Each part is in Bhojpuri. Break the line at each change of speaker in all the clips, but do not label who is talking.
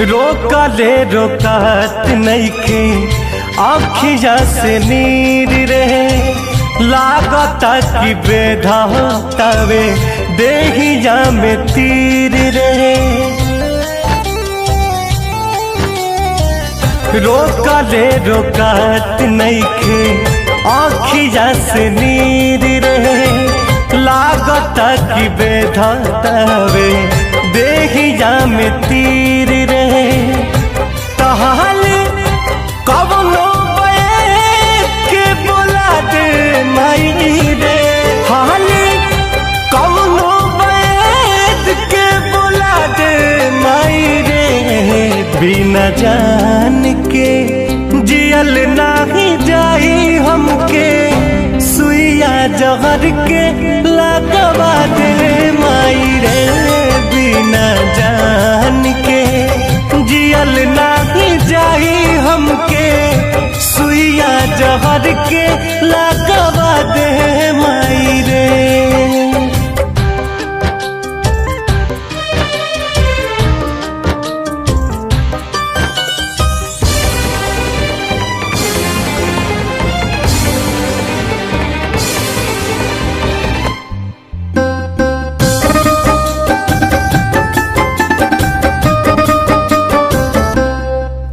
रोकले रोकात नइखे आँखिया से नीर रहे लागता कि बेधातावे देहिया में तीर रहे। रोकले रोकात नइखे आँखिया से नीर रहे लागता कि बेधातावे देहिया में तीर रहे। तहाल कवनो के बोला दे माई रे हाल कवनो के बोला दे माई रे बिना जान के जियल नाही जाई हमके सुइया जहर के लगवा दे माई रे बिना जान के जियल नाही जाई हमके सुइया जहर के लगवा दे माई रे।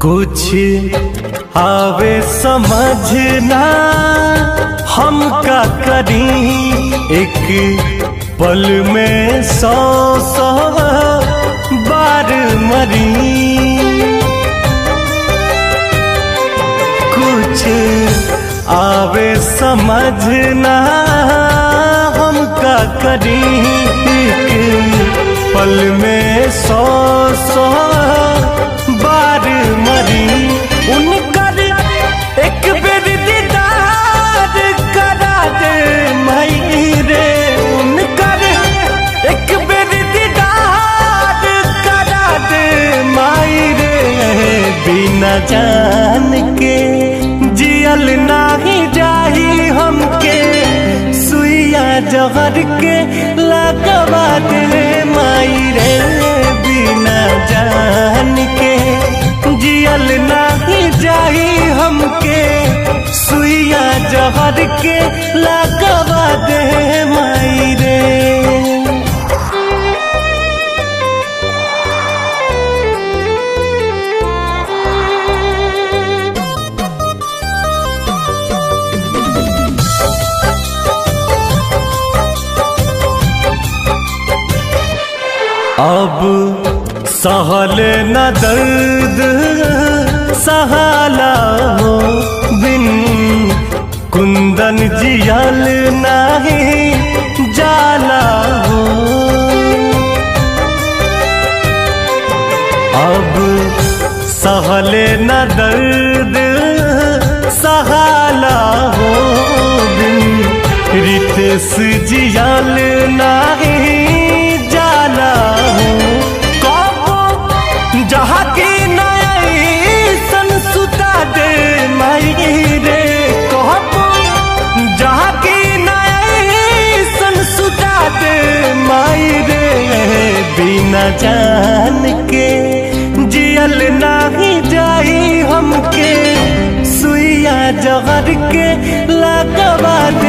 कुछ आवे समझना हम का करी एक पल में 100 बार मरी। कुछ आवे समझना हम का करी एक पल में 100 बार मरी। उनकर एक बेर दीदार करा दे माई रे उनकर एक बेर दीदार करा दे माई रे बिना जान के जियल नाही जाही हमके सुइया जहर के लगवा दे माई रे बिना जान के जियल नाही जाई हमके सुइया जहर के लगवा दे माई रे। अब सहल न दर्द सहाला हो बिन कुंदन जियल नाही जाला हो। अब सहल न दर्द सहाला हो बिन रितेश जियल नाही जाला हो। जहाँ की नई सन सुता दे माई रे कहबो जहाँ की नई सन सुता दे माई रे बिना जान के जियल नाही जाई हमके सुइया जहर के लगवा दे